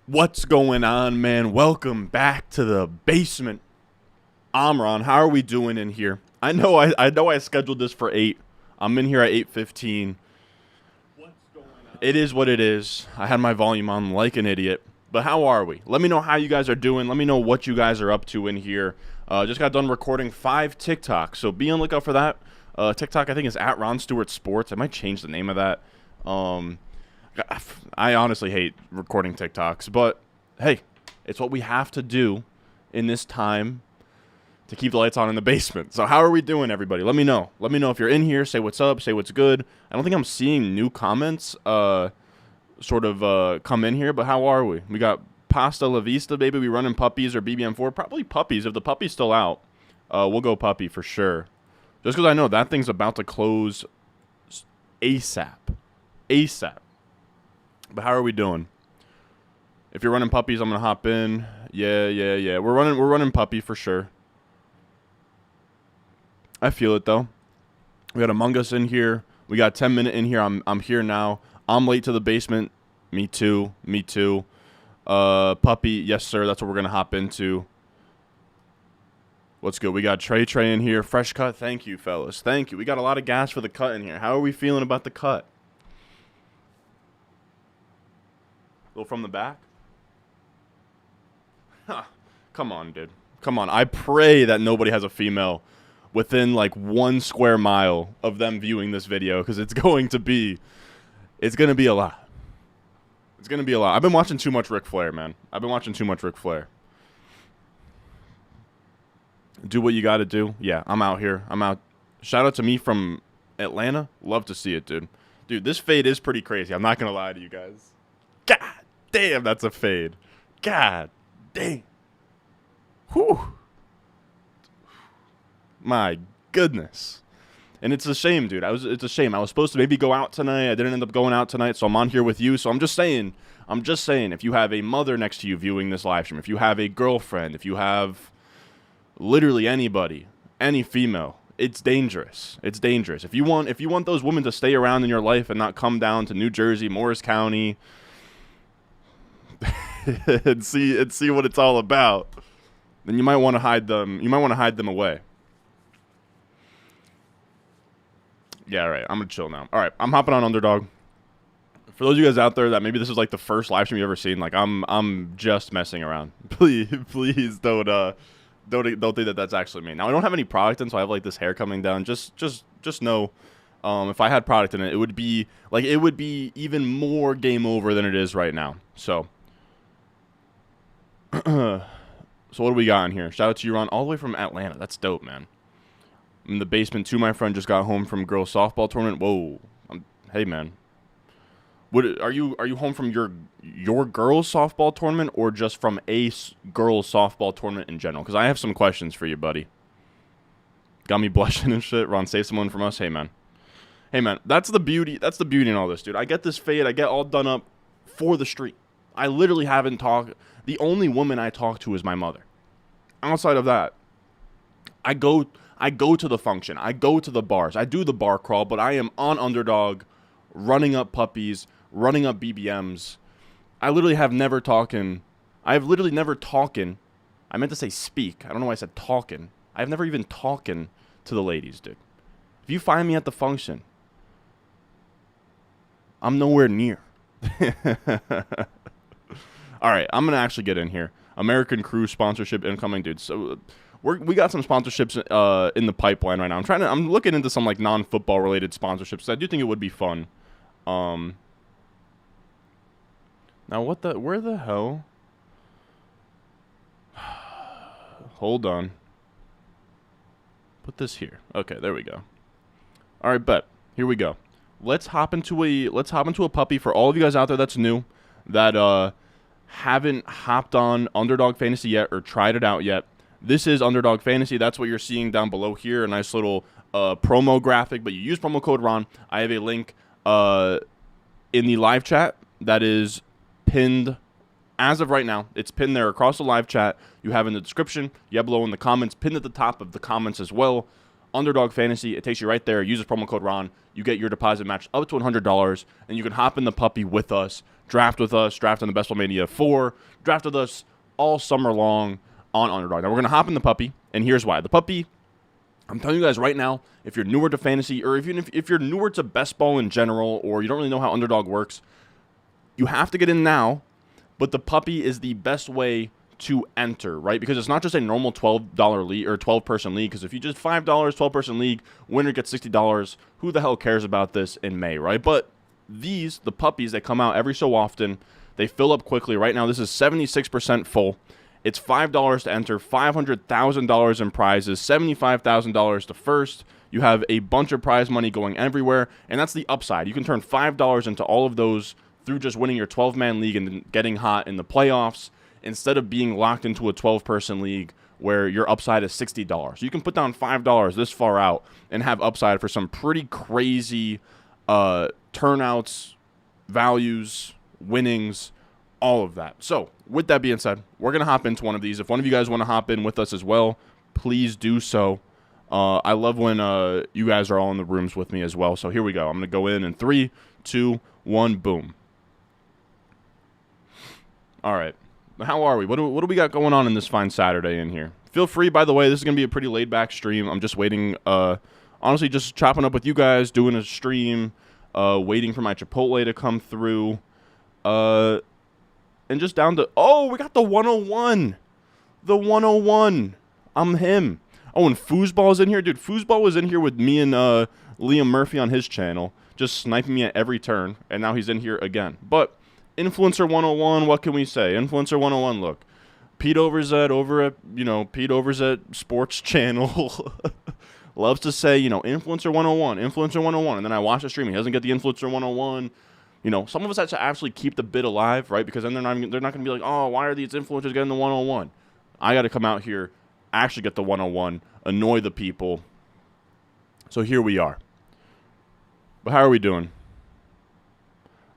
What's going on, man? Welcome back to the basement. Amron, how are we doing in here? I know I scheduled this for 8. I'm in here at 8:15. What's going on? It is what it is. I had my volume on like an idiot. But how are we? Let me know how you guys are doing. Let me know what you guys are up to in here. Just got done recording 5 TikToks, so be on the lookout for that. TikTok, I think, is at Ron Stewart Sports. I might change the name of that. I honestly hate recording TikToks, but hey, it's what we have to do in this time to keep the lights on in the basement. So how are we doing, everybody? Let me know. Let me know if you're in here. Say what's up. Say what's good. I don't think I'm seeing new comments come in here, but how are we? We got Pasta La Vista, baby. We running puppies or BBM4? Probably puppies. If the puppy's still out, we'll go puppy for sure. Just because I know that thing's about to close ASAP. ASAP. But how are we doing? If you're running puppies, I'm gonna hop in. Yeah. We're running puppy for sure. I feel it though. We got Among Us in here. We got 10 minute in here. I'm here now. I'm late to the basement. Me too. Puppy, yes sir. That's what we're gonna hop into. What's good? We got Trey in here. Fresh cut. Thank you, fellas. Thank you. We got a lot of gas for the cut in here. How are we feeling about the cut? A little from the back? Huh. Come on, dude. Come on. I pray that nobody has a female within like 1 square mile of them viewing this video, because it's going to be a lot. It's going to be a lot. I've been watching too much Ric Flair, man. Do what you got to do. Yeah, I'm out here. I'm out. Shout out to me from Atlanta. Love to see it, dude. Dude, this fade is pretty crazy. I'm not going to lie to you guys. God damn, that's a fade. God damn. Whew. My goodness. And it's a shame, dude. It's a shame. I was supposed to maybe go out tonight. I didn't end up going out tonight, so I'm on here with you. So I'm just saying, if you have a mother next to you viewing this live stream, if you have a girlfriend, if you have literally anybody, any female, it's dangerous. It's dangerous. If you want those women to stay around in your life and not come down to New Jersey, Morris County, and see what it's all about, then you might want to hide them. You might want to hide them away. Yeah, all right. I'm gonna chill now. All right, I'm hopping on Underdog. For those of you guys out there that maybe this is like the first live stream you've ever seen, like I'm just messing around. Please don't think that that's actually me. Now I don't have any product in, so I have like this hair coming down. Just know, if I had product in it, it would be even more game over than it is right now. So. So what do we got in here? Shout out to you, Ron, all the way from Atlanta. That's dope, man. I'm in the basement too. My friend just got home from girls softball tournament. Whoa, hey man, are you home from your girls softball tournament, or just from a girls softball tournament in general? Because I have some questions for you, buddy. Got me blushing and shit. Ron, save someone from us. Hey man, that's the beauty. That's the beauty in all this, dude. I get this fade. I get all done up for the street. I literally haven't talked. The only woman I talk to is my mother. Outside of that, I go to the function. I go to the bars. I do the bar crawl, but I am on Underdog, running up puppies, running up BBMs. I literally have never talking. I have literally never talking. I meant to say speak. I don't know why I said talking. I have never even talking to the ladies, dude. If you find me at the function, I'm nowhere near. All right, I'm going to actually get in here. American Crew sponsorship incoming, dude. So we got some sponsorships in the pipeline right now. I'm looking into some like non-football related sponsorships. So I do think it would be fun. Now where the hell? Hold on. Put this here. Okay, there we go. All right, bet. Here we go. Let's hop into a puppy for all of you guys out there that's new, that haven't hopped on Underdog Fantasy yet or tried it out yet. This is Underdog Fantasy. That's what you're seeing down below here. A nice little promo graphic, but you use promo code Ron. I have a link in the live chat that is pinned as of right now. It's pinned there across the live chat. You have in the description. You have below in the comments, pinned at the top of the comments as well. Underdog Fantasy. It takes you right there. Use the promo code Ron. You get your deposit matched up to $100, and you can hop in the puppy with us, draft with us, draft on the Best Ball Mania 4, draft with us all summer long on Underdog. Now, we're going to hop in the puppy, and here's why. The puppy, I'm telling you guys right now, if you're newer to fantasy, or even if you're newer to best ball in general, or you don't really know how Underdog works, you have to get in now, but the puppy is the best way to enter, right? Because it's not just a normal $12 league or 12-person league, because if you just $5, 12-person league, winner gets $60, who the hell cares about this in May, right? But the puppies that come out every so often, they fill up quickly. Right now, this is 76% full. It's $5 to enter, $500,000 in prizes, $75,000 to first. You have a bunch of prize money going everywhere, and that's the upside. You can turn $5 into all of those through just winning your 12-man league and getting hot in the playoffs, instead of being locked into a 12-person league where your upside is $60. You can put down $5 this far out and have upside for some pretty crazy turnouts, values, winnings, all of that. So, with that being said, we're going to hop into one of these. If one of you guys want to hop in with us as well, please do so. I love when you guys are all in the rooms with me as well. So, here we go. I'm going to go in 3, 2, 1, boom. All right. How are we? What do we got going on in this fine Saturday in here? Feel free, by the way, this is going to be a pretty laid-back stream. I'm just waiting, honestly, just chopping up with you guys, doing a stream, waiting for my Chipotle to come through, and just down to, oh, we got the 101. The 101. I'm him. Oh, and Foosball's in here. Dude, Foosball was in here with me and Liam Murphy on his channel, just sniping me at every turn, and now he's in here again. But Influencer 101, what can we say? Influencer 101, look. Pete Overzet over at, Pete Overzet Sports Channel loves to say, Influencer 101, Influencer 101. And then I watch the stream. He doesn't get the Influencer 101. Some of us have to actually keep the bid alive, right? Because then they're not going to be like, oh, why are these influencers getting the 101? I got to come out here, actually get the 101, annoy the people. So here we are. But how are we doing?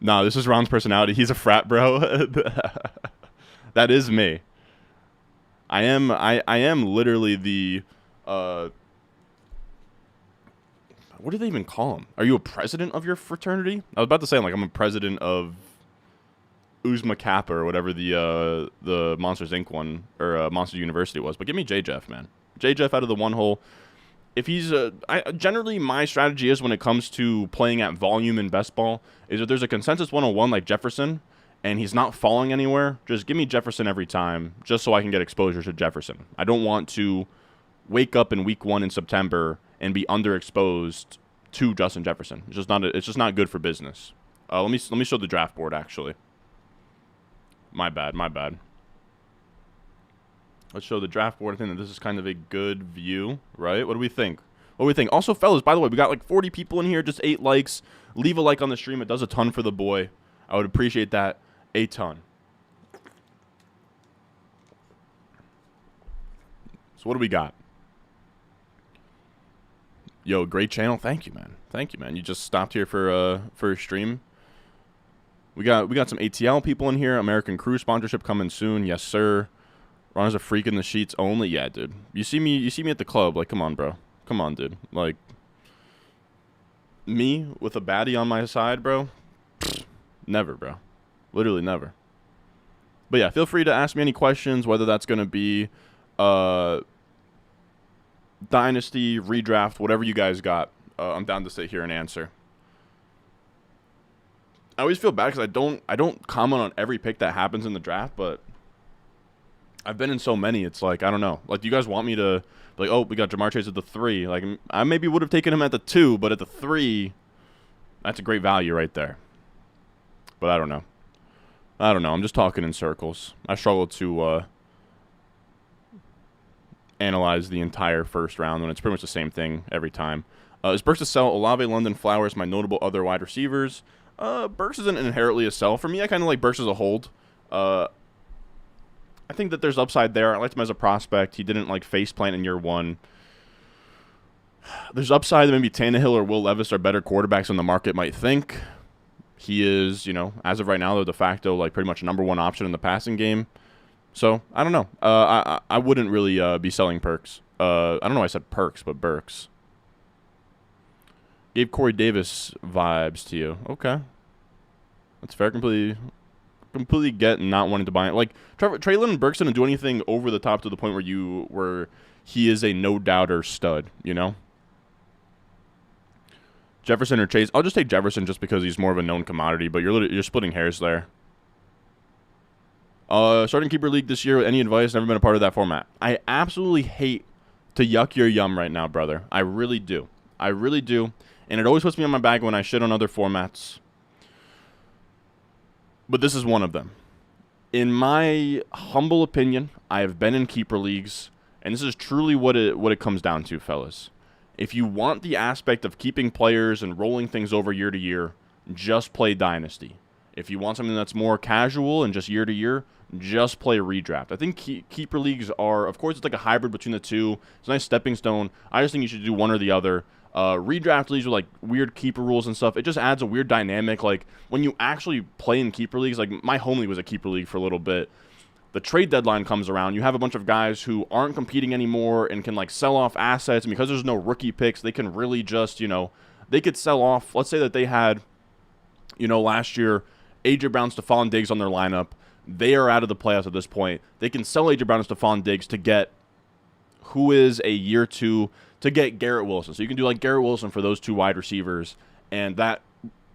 No, this is Ron's personality. He's a frat bro. That is me. I am literally the what do they even call him? Are you a president of your fraternity? I was about to say I'm a president of Uzma Kappa or whatever the Monsters Inc. one or Monsters University was. But give me J Jeff, man. J Jeff out of the one hole. If he's generally my strategy is when it comes to playing at volume in best ball is if there's a consensus 101 like Jefferson and he's not falling anywhere, just give me Jefferson every time just so I can get exposure to Jefferson. I don't want to wake up in week 1 in September and be underexposed to Justin Jefferson. It's just not good for business. Let me show the draft board actually. My bad. Let's show the draft board. I think that this is kind of a good view, right? What do we think? Also, fellas, by the way, we got like 40 people in here, just 8 likes. Leave a like on the stream. It does a ton for the boy. I would appreciate that a ton. So what do we got? Yo, great channel. Thank you, man. You just stopped here for a stream. We got some ATL people in here. American Crew sponsorship coming soon. Yes, sir. Ron is a freak in the sheets only. Yeah, dude. You see me at the club. Like, come on, bro. Come on, dude. Like, me with a baddie on my side, bro. Never, bro. Literally never. But yeah, feel free to ask me any questions, whether that's going to be dynasty, redraft, whatever you guys got. I'm down to sit here and answer. I always feel bad because I don't comment on every pick that happens in the draft, but I've been in so many, it's like, I don't know. Like, do you guys want me to, like, oh, we got Jamar Chase at the 3. Like, I maybe would have taken him at the 2, but at the 3, that's a great value right there. But I don't know. I'm just talking in circles. I struggle to analyze the entire first round when it's pretty much the same thing every time. Is Burks to sell? Olave, London, Flowers, my notable other wide receivers. Burks isn't inherently a sell. For me, I kind of like Burks as a hold. I think that there's upside there. I liked him as a prospect. He didn't like face plant in year 1. There's upside that maybe Tannehill or Will Levis are better quarterbacks than the market might think. He is, as of right now, they're de facto like pretty much number 1 option in the passing game. So I don't know. I wouldn't really be selling Perks. I don't know why I said Perks, but Burks. Gave Corey Davis vibes to you. Okay. That's fair. Completely get not wanting to buy it. Like, Traylon Burks didn't do anything over the top to the point where he is a no-doubter stud, you know? Jefferson or Chase. I'll just take Jefferson just because he's more of a known commodity, but you're splitting hairs there. Starting keeper league this year. Any advice? Never been a part of that format. I absolutely hate to yuck your yum right now, brother. I really do. I really do. And it always puts me on my back when I shit on other formats. But this is one of them. In my humble opinion, I have been in keeper leagues, and this is truly what it comes down to, fellas. If you want the aspect of keeping players and rolling things over year to year, just play Dynasty. If you want something that's more casual and just year to year, just play redraft. I think keeper leagues are, of course, it's like a hybrid between the two. It's a nice stepping stone. I just think you should do one or the other. Redraft leagues with like weird keeper rules and stuff. It just adds a weird dynamic. Like when you actually play in keeper leagues, like my home league was a keeper league for a little bit. The trade deadline comes around. You have a bunch of guys who aren't competing anymore and can like sell off assets. And because there's no rookie picks, they can really just, they could sell off. Let's say that they had, last year, A.J. Brown, Stephon Diggs on their lineup. They are out of the playoffs at this point. They can sell A.J. Brown and Stephon Diggs to get who is a year two to get Garrett Wilson. So you can do like Garrett Wilson for those two wide receivers, and that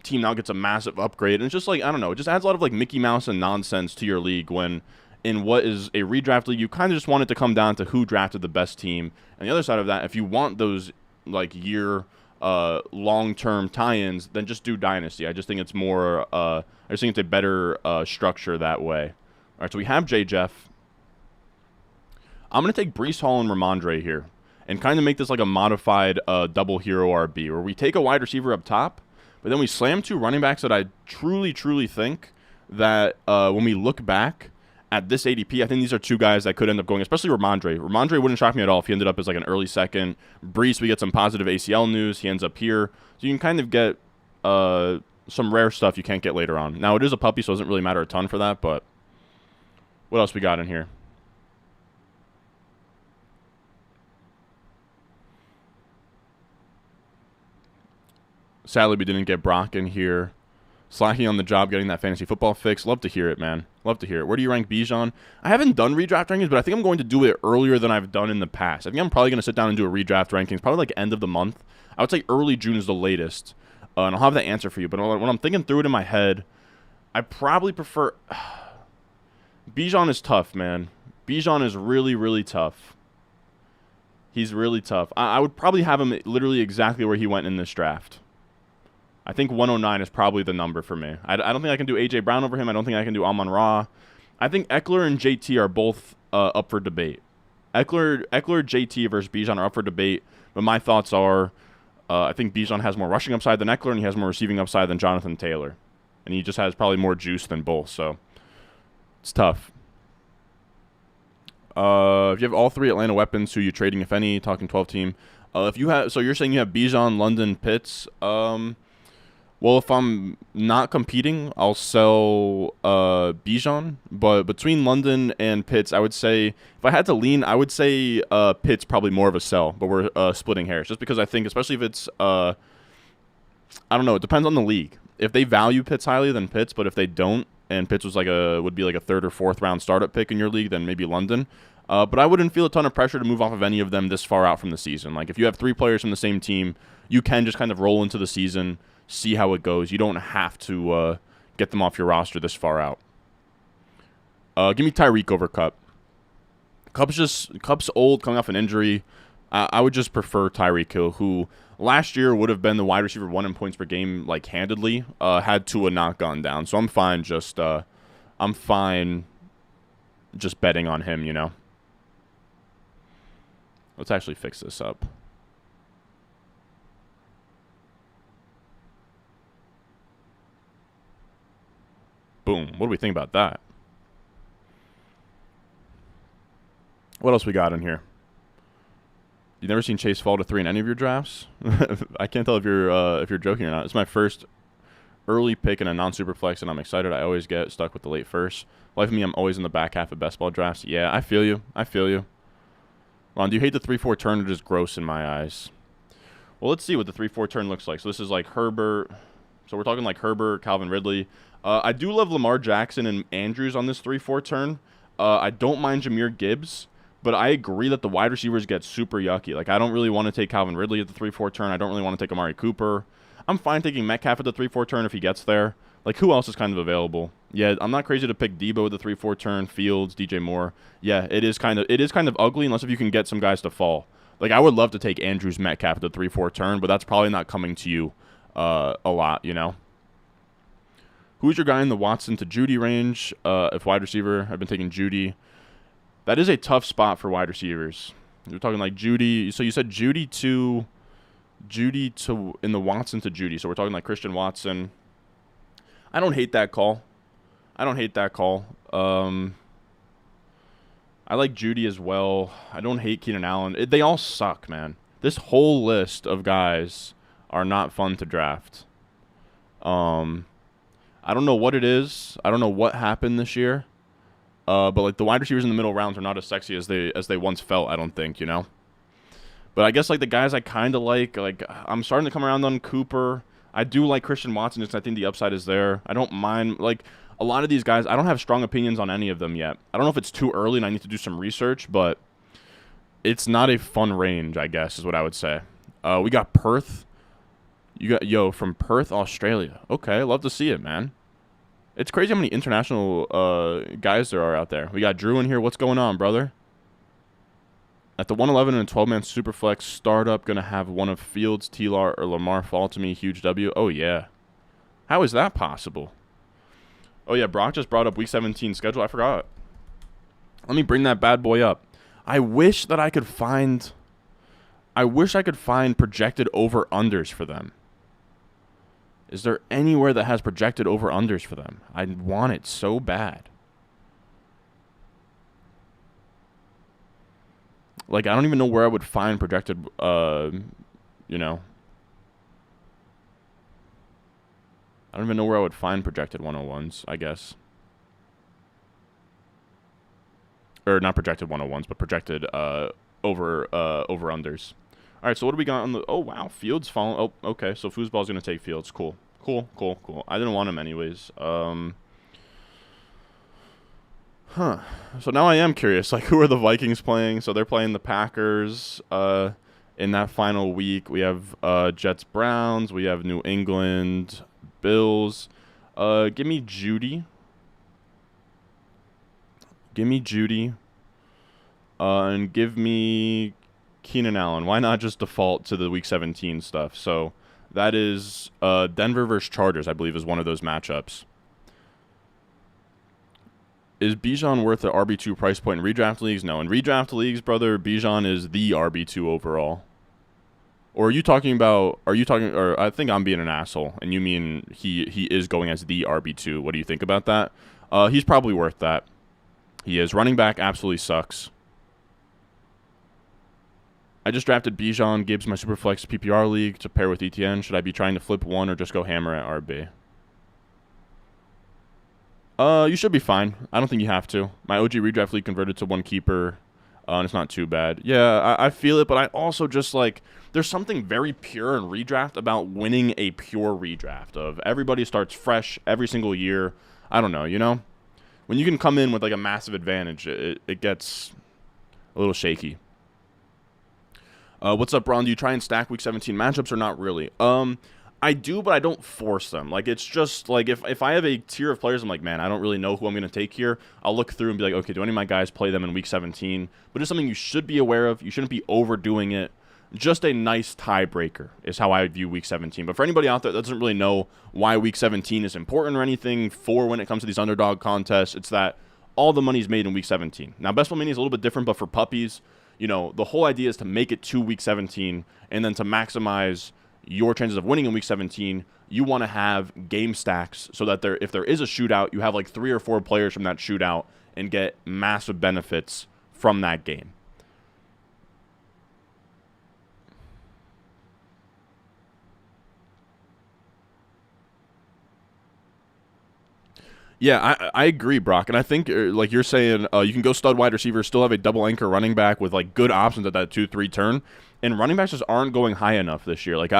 team now gets a massive upgrade. And it's just like, I don't know, it just adds a lot of like Mickey Mouse and nonsense to your league when in what is a redraft league, you kind of just want it to come down to who drafted the best team. And the other side of that, if you want those like year long-term tie-ins, then just do Dynasty. I just think it's more, I just think it's a better structure that way. All right, so we have J. Jeff. I'm going to take Breece Hall and Ramondre here and kind of make this like a modified double hero RB where we take a wide receiver up top, but then we slam two running backs that I truly, truly think that when we look back at this ADP, I think these are two guys that could end up going, especially Ramondre. Ramondre wouldn't shock me at all if he ended up as like an early second. Breece, we get some positive ACL news. He ends up here. So you can kind of get some rare stuff you can't get later on. Now, it is a puppy, so it doesn't really matter a ton for that, but what else we got in here? Sadly, we didn't get Brock in here. Slacking on the job, getting that fantasy football fix. Love to hear it, man. Love to hear it. Where do you rank Bijan? I haven't done redraft rankings, but I think I'm going to do it earlier than I've done in the past. I think I'm probably going to sit down and do a redraft rankings, probably like end of the month. I would say early June is the latest, and I'll have that answer for you. But when I'm thinking through it in my head, I probably prefer... Bijan is tough, man. Bijan is really, really tough. He's really tough. I would probably have him literally exactly where he went in this draft. I think 109 is probably the number for me. I don't think I can do A.J. Brown over him. I don't think I can do Amon-Ra. I think Eckler and JT are both up for debate. Eckler, JT versus Bijan are up for debate, but my thoughts are I think Bijan has more rushing upside than Eckler, and he has more receiving upside than Jonathan Taylor. And he just has probably more juice than both, so it's tough. If you have all three Atlanta weapons, who are you trading, if any? Talking 12 team. If you have, so you're saying you have Bijan, London, Pitts. Well, if I'm not competing, I'll sell Bijan. But between London and Pitts, I would say, if I had to lean, I would say Pitts probably more of a sell. But we're splitting hairs. Just because I think, especially if it's, I don't know, it depends on the league. If they value Pitts highly, then Pitts. But if they don't, and Pitts was would be like a third or fourth round startup pick in your league, then maybe London. But I wouldn't feel a ton of pressure to move off of any of them this far out from the season. Like if you have three players from the same team, you can just kind of roll into the season, see how it goes. You don't have to get them off your roster this far out. Give me Tyreek over Kupp. Kupp's old, coming off an injury. I would just prefer Tyreek Hill, who last year would have been the wide receiver 1 in points per game, like handedly, had Tua not gone down. So I'm fine just betting on him, you know. Let's actually fix this up. Boom. What do we think about that? What else we got in here? You never seen Chase fall to 3 in any of your drafts? I can't tell if you're joking or not. It's my first early pick in a non-super flex, and I'm excited. I always get stuck with the late first. Life of me, I'm always in the back half of best ball drafts. Yeah, I feel you. Ron, do you hate the 3-4 turn? It is gross in my eyes. Well, let's see what the 3-4 turn looks like. So this is like Herbert. So we're talking like Herbert, Calvin Ridley. I do love Lamar Jackson and Andrews on this 3-4 turn. I don't mind Jahmyr Gibbs, but I agree that the wide receivers get super yucky. Like, I don't really want to take Calvin Ridley at the 3-4 turn. I don't really want to take Amari Cooper. I'm fine taking Metcalf at the 3-4 turn if he gets there. Like, who else is kind of available? Yeah, I'm not crazy to pick Debo at the 3-4 turn, Fields, DJ Moore. Yeah, it is kind of ugly unless if you can get some guys to fall. Like, I would love to take Andrews Metcalf at the 3-4 turn, but that's probably not coming to you a lot, you know? Who's your guy in the Watson to Judy range? If wide receiver, I've been taking Judy. That is a tough spot for wide receivers. You're talking like Judy. So you said Judy to in the Watson to Judy. So we're talking like Christian Watson. I don't hate that call. I like Judy as well. I don't hate Keenan Allen. They all suck, man. This whole list of guys are not fun to draft. I don't know what it is. I don't know what happened this year. But like the wide receivers in the middle rounds are not as sexy as they once felt, I don't think, you know. But I guess like the guys I kind of like I'm starting to come around on Cooper. I do like Christian Watson just I think the upside is there. I don't mind like a lot of these guys. I don't have strong opinions on any of them yet. I don't know if it's too early and I need to do some research, but it's not a fun range, I guess, is what I would say. We got Perth. You got from Perth, Australia. Okay, love to see it, man. It's crazy how many international guys there are out there. We got Drew in here. What's going on, brother? At the 111 and 12-man Superflex startup, going to have one of Fields, T-Lar, or Lamar fall to me. Huge W. Oh, yeah. How is that possible? Oh, yeah, Brock just brought up Week 17 schedule. I forgot. Let me bring that bad boy up. I wish I could find projected over-unders for them. Is there anywhere that has projected over-unders for them? I want it so bad. Like, I don't even know where I would find projected, you know. I don't even know where I would find projected 101s, I guess. Or not projected 101s, but projected over-unders. All right, so what do we got on the... Oh, wow, Fields falling. Oh, okay, so Foosball's going to take Fields. Cool. I didn't want him anyways. So now I am curious, like, who are the Vikings playing? So they're playing the Packers in that final week. We have Jets-Browns. We have New England, Bills. Give me Judy. And give me Keenan Allen. Why not just default to the Week 17 stuff? So that is Denver versus Chargers, I believe, is one of those matchups. Is Bijan worth the RB2 price point in redraft leagues? No. In redraft leagues, brother, Bijan is the RB2 overall. Or or I think I'm being an asshole, and you mean he is going as the RB2. What do you think about that? He's probably worth that. He is. Running back absolutely sucks. I just drafted Bijan, Gibbs, my Superflex PPR league to pair with ETN. Should I be trying to flip one or just go hammer at RB? You should be fine. I don't think you have to. My OG redraft league converted to one keeper, and it's not too bad. Yeah, I feel it, but I also just, like, there's something very pure in redraft about winning a pure redraft of everybody starts fresh every single year. I don't know, you know? When you can come in with, like, a massive advantage, it gets a little shaky. What's up, Ron? Do you try and stack Week 17 matchups or not really? I do, but I don't force them. Like, it's just, like, if I have a tier of players, I'm like, man, I don't really know who I'm going to take here. I'll look through and be like, okay, do any of my guys play them in Week 17? But it's something you should be aware of. You shouldn't be overdoing it. Just a nice tiebreaker is how I view Week 17. But for anybody out there that doesn't really know why Week 17 is important or anything for when it comes to these underdog contests, it's that all the money's made in Week 17. Now, Best Ball Mania is a little bit different, but for puppies, you know, the whole idea is to make it to Week 17 and then to maximize your chances of winning in Week 17. You want to have game stacks so that if there is a shootout, you have like 3 or 4 players from that shootout and get massive benefits from that game. Yeah, I agree, Brock. And I think, like you're saying, you can go stud wide receiver, still have a double anchor running back with like good options at that 2-3 turn. And running backs just aren't going high enough this year. Like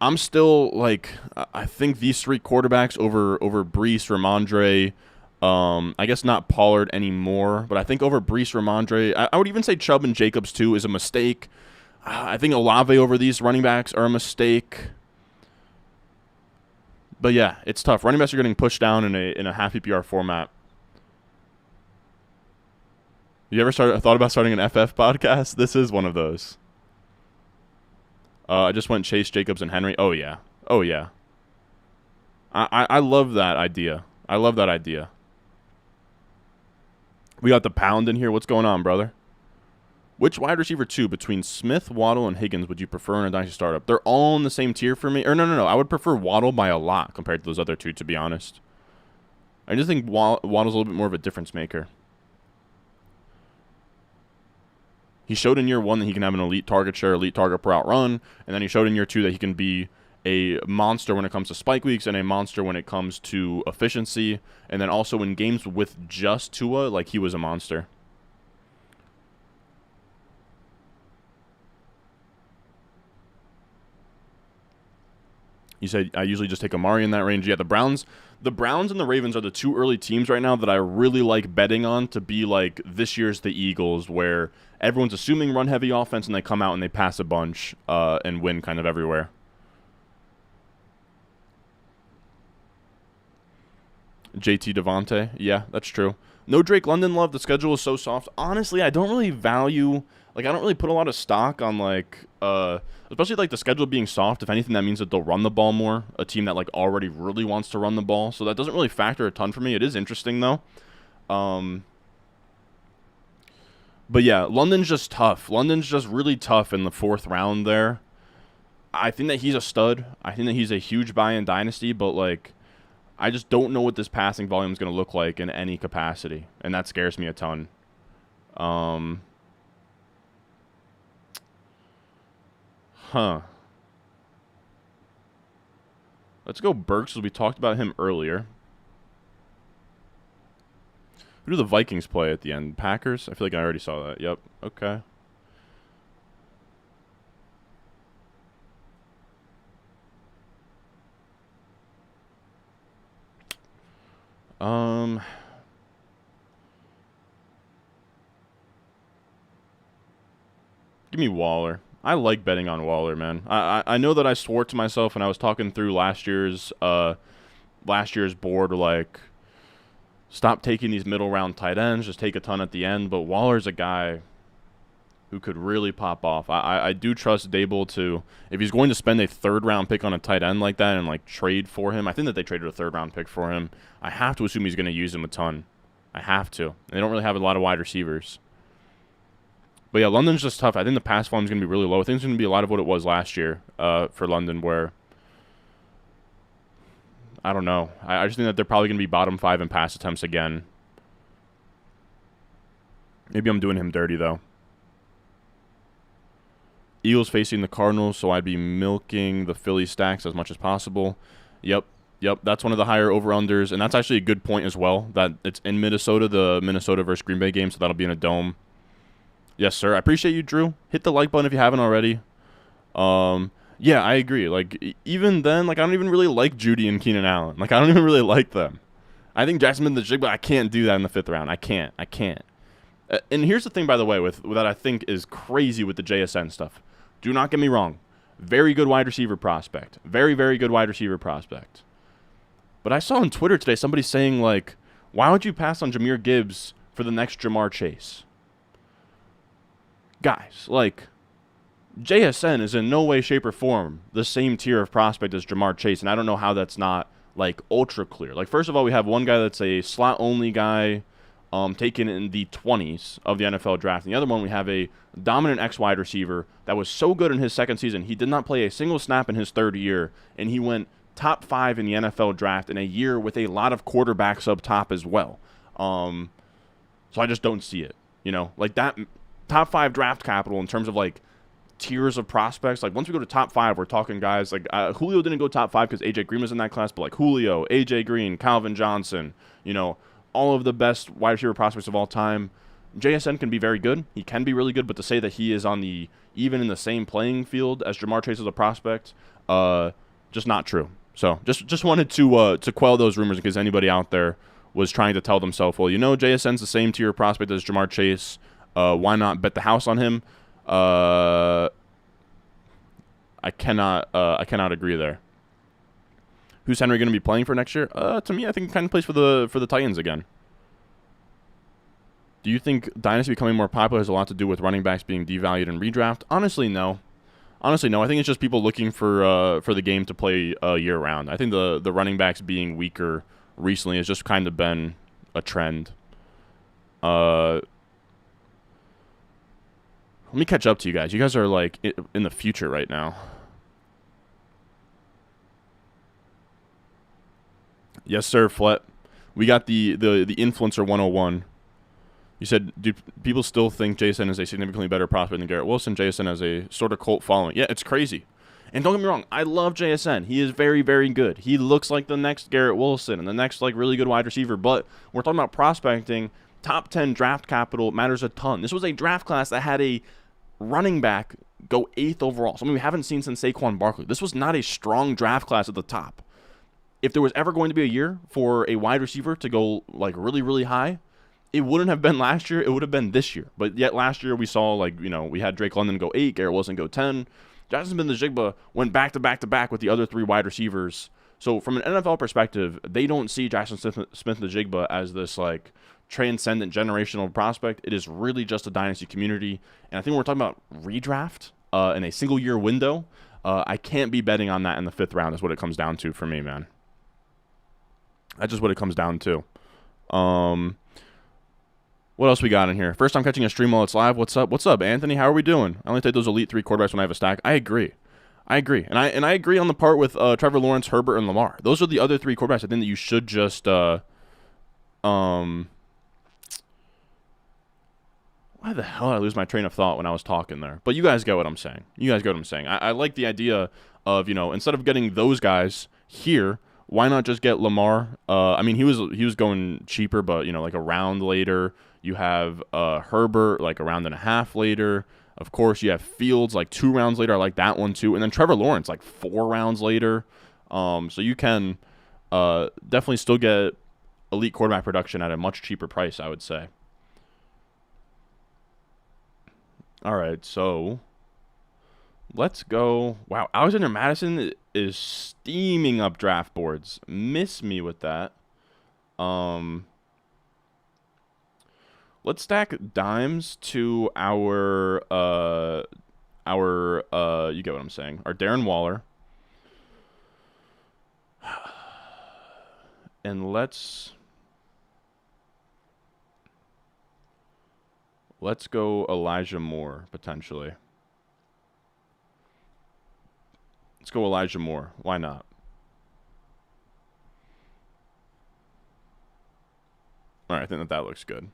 I'm still like I think these three quarterbacks over Brees, Ramondre, I guess not Pollard anymore, but I think over Brees, Ramondre, I would even say Chubb and Jacobs too is a mistake. I think Olave over these running backs are a mistake. But yeah, it's tough. Running backs are getting pushed down in a half PPR format. You ever thought about starting an FF podcast? This is one of those. I just went Chase, Jacobs, and Henry. Oh yeah, oh yeah. I love that idea. I love that idea. We got the pound in here. What's going on, brother? Which wide receiver two between Smith, Waddle, and Higgins would you prefer in a dynasty startup? They're all in the same tier for me. Or no. I would prefer Waddle by a lot compared to those other two, to be honest. I just think Waddle's a little bit more of a difference maker. He showed in year one that he can have an elite target share, elite target per out run, and then he showed in year two that he can be a monster when it comes to spike weeks and a monster when it comes to efficiency, and then also in games with just Tua, like he was a monster. You said I usually just take Amari in that range. Yeah, the Browns and the Ravens are the two early teams right now that I really like betting on to be like this year's the Eagles, where everyone's assuming run-heavy offense and they come out and they pass a bunch and win kind of everywhere. JT Devontae, yeah, that's true. No Drake London love. The schedule is so soft. Honestly, I don't really put a lot of stock on especially like the schedule being soft. If anything, that means that they'll run the ball more. A team that like already really wants to run the ball, so that doesn't really factor a ton for me. It is interesting though. But yeah, London's just tough. London's just really tough in the fourth round there. I think that he's a stud. I think that he's a huge buy in Dynasty, but like, I just don't know what this passing volume is going to look like in any capacity, and that scares me a ton. Let's go Burks, as we talked about him earlier. Who do the Vikings play at the end? Packers? I feel like I already saw that. Yep. Okay. Give me Waller. I like betting on Waller, man. I know that I swore to myself when I was talking through last year's board, like, stop taking these middle round tight ends, just take a ton at the end. But Waller's a guy who could really pop off. I do trust Dable to, if he's going to spend a third round pick on a tight end like that and like trade for him. I think that they traded a third round pick for him. I have to assume he's going to use him a ton. I have to. And they don't really have a lot of wide receivers. But yeah, London's just tough. I think the pass volume is going to be really low. I think it's going to be a lot of what it was last year for London, where I don't know. I just think that they're probably going to be bottom 5 in pass attempts again. Maybe I'm doing him dirty, though. Eagles facing the Cardinals, so I'd be milking the Philly stacks as much as possible. Yep. That's one of the higher over-unders, and that's actually a good point as well, that it's in Minnesota, the Minnesota versus Green Bay game, so that'll be in a dome. Yes, sir. I appreciate you, Drew. Hit the like button if you haven't already. Yeah, I agree. Like, even then, like, I don't even really like Judy and Keenan Allen. Like, I don't even really like them. I think Jackson Smith the jig, but I can't do that in the 5th round. I can't. And here's the thing, by the way, with that I think is crazy with the JSN stuff. Do not get me wrong. Very good wide receiver prospect. Very, very good wide receiver prospect. But I saw on Twitter today somebody saying, like, why would you pass on Jahmyr Gibbs for the next Jamar Chase? Guys, like, JSN is in no way, shape, or form the same tier of prospect as Jamar Chase, and I don't know how that's not, like, ultra clear. Like, first of all, we have one guy that's a slot-only guy taken in the 20s of the NFL draft, and the other one we have a dominant X-wide receiver that was so good in his second season, he did not play a single snap in his third year, and he went top 5 in the NFL draft in a year with a lot of quarterbacks up top as well. So I just don't see it. You know, like that top 5 draft capital in terms of like tiers of prospects. Like once we go to top 5, we're talking guys like Julio didn't go top 5 because AJ Green was in that class, but like Julio, AJ Green, Calvin Johnson, all of the best wide receiver prospects of all time. JSN can be very good. He can be really good, but to say that he is even in the same playing field as Jamar Chase as a prospect, just not true. So just wanted to quell those rumors in case anybody out there was trying to tell themselves, well, JSN's the same tier prospect as Jamar Chase. Why not bet the house on him? I cannot agree there. Who's Henry going to be playing for next year? To me, I think he kind of plays for the Titans again. Do you think Dynasty becoming more popular has a lot to do with running backs being devalued in redraft? Honestly, no. I think it's just people looking for the game to play year round. I think the running backs being weaker recently has just kind of been a trend. Let me catch up to you guys. You guys are like in the future right now. Yes, sir, Flet. We got the Influencer 101. You said, do people still think Jason is a significantly better prospect than Garrett Wilson? Jason has a sort of cult following. Yeah, it's crazy. And don't get me wrong, I love JSN. He is very, very good. He looks like the next Garrett Wilson and the next like really good wide receiver. But we're talking about prospecting. Top 10 draft capital matters a ton. This was a draft class that had a running back go 8th overall. Something we haven't seen since Saquon Barkley. This was not a strong draft class at the top. If there was ever going to be a year for a wide receiver to go like really, really high, it wouldn't have been last year. It would have been this year. But yet last year we saw we had Drake London go 8, Garrett Wilson go 10. Jackson Smith-Njigba went back to back to back with the other 3 wide receivers. So from an NFL perspective, they don't see Jackson Smith-Njigba as this like transcendent generational prospect. It is really just a dynasty community. And I think when we're talking about redraft in a single year window, I can't be betting on that in the 5th round is what it comes down to for me, man. That's just what it comes down to. What else we got in here? First time catching a stream while it's live. What's up, Anthony? How are we doing? I only take those elite 3 quarterbacks when I have a stack. I agree. And I agree on the part with Trevor Lawrence, Herbert, and Lamar. Those are the other 3 quarterbacks I think that you should just why the hell did I lose my train of thought when I was talking there? But you guys get what I'm saying. I like the idea of, instead of getting those guys here, why not just get Lamar? He was going cheaper, but like a round later. You have Herbert like a round and a half later. Of course, you have Fields like 2 rounds later. I like that one too. And then Trevor Lawrence like 4 rounds later. So you can definitely still get elite quarterback production at a much cheaper price, I would say. All right, so let's go. Wow, Alexander Madison is steaming up draft boards. Miss me with that. Let's stack dimes to our you get what I'm saying. Our Darren Waller. And let's go Elijah Moore, potentially. Let's go Elijah Moore. Why not? All right, I think that looks good.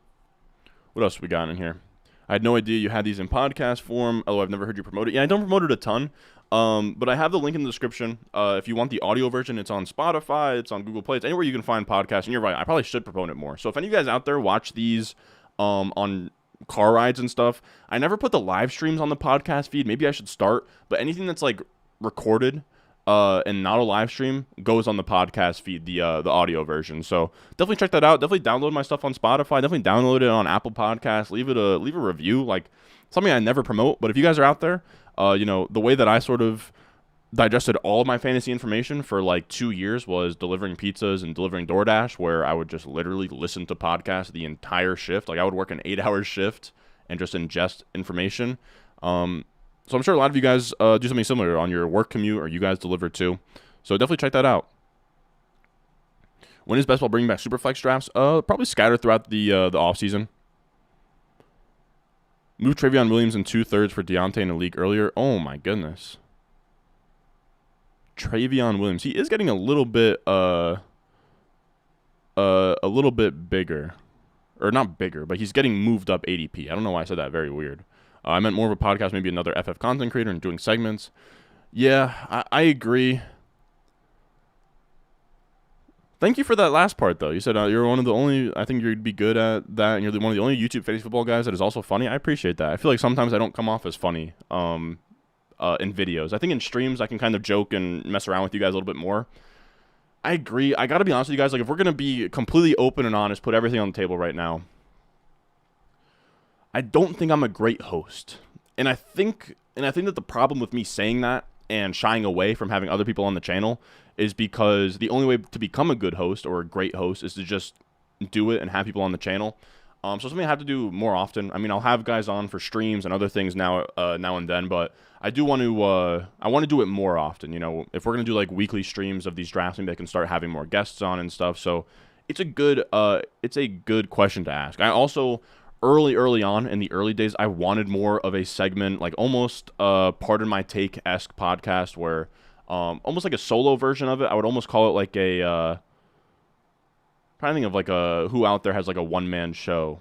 What else we got in here? I had no idea you had these in podcast form, although I've never heard you promote it. Yeah, I don't promote it a ton, but I have the link in the description. If you want the audio version, it's on Spotify, it's on Google Play, it's anywhere you can find podcasts. And you're right, I probably should promote it more. So if any of you guys out there watch these on car rides and stuff, I never put the live streams on the podcast feed. Maybe I should start, but anything that's like recorded and not a live stream goes on the podcast feed, the audio version. So definitely check that out. Definitely download my stuff on Spotify. Definitely download it on Apple Podcasts. Leave a review. Like something I never promote, but if you guys are out there, the way that I sort of digested all of my fantasy information for like 2 years was delivering pizzas and delivering DoorDash, where I would just literally listen to podcasts the entire shift. Like I would work an 8-hour shift and just ingest information. So I'm sure a lot of you guys do something similar on your work commute, or you guys deliver too. So definitely check that out. When is best ball bringing back Superflex drafts? Probably scattered throughout the offseason. Move Travion Williams in 2/3 for Deontay in the league earlier. Oh my goodness. Travion Williams. He is getting a little bit bigger. Or not bigger, but he's getting moved up ADP. I don't know why I said that. Very weird. I meant more of a podcast, maybe another FF content creator and doing segments. Yeah, I agree. Thank you for that last part, though. You said you're one of the only, I think you'd be good at that, and you're one of the only YouTube fantasy football guys that is also funny. I appreciate that. I feel like sometimes I don't come off as funny in videos. I think in streams I can kind of joke and mess around with you guys a little bit more. I agree. I got to be honest with you guys. Like, if we're going to be completely open and honest, put everything on the table right now, I don't think I'm a great host. And I think that the problem with me saying that and shying away from having other people on the channel is because the only way to become a good host or a great host is to just do it and have people on the channel. So something I have to do more often. I mean, I'll have guys on for streams and other things now and then, but I do want to do it more often. You know, if we're gonna do like weekly streams of these drafts, maybe I can start having more guests on and stuff. So it's a good question to ask. I also early on in the early days, I wanted more of a segment, like almost Pardon My Take-esque podcast where almost like a solo version of it. I would almost call it like a trying to think of like who out there has like a one-man show.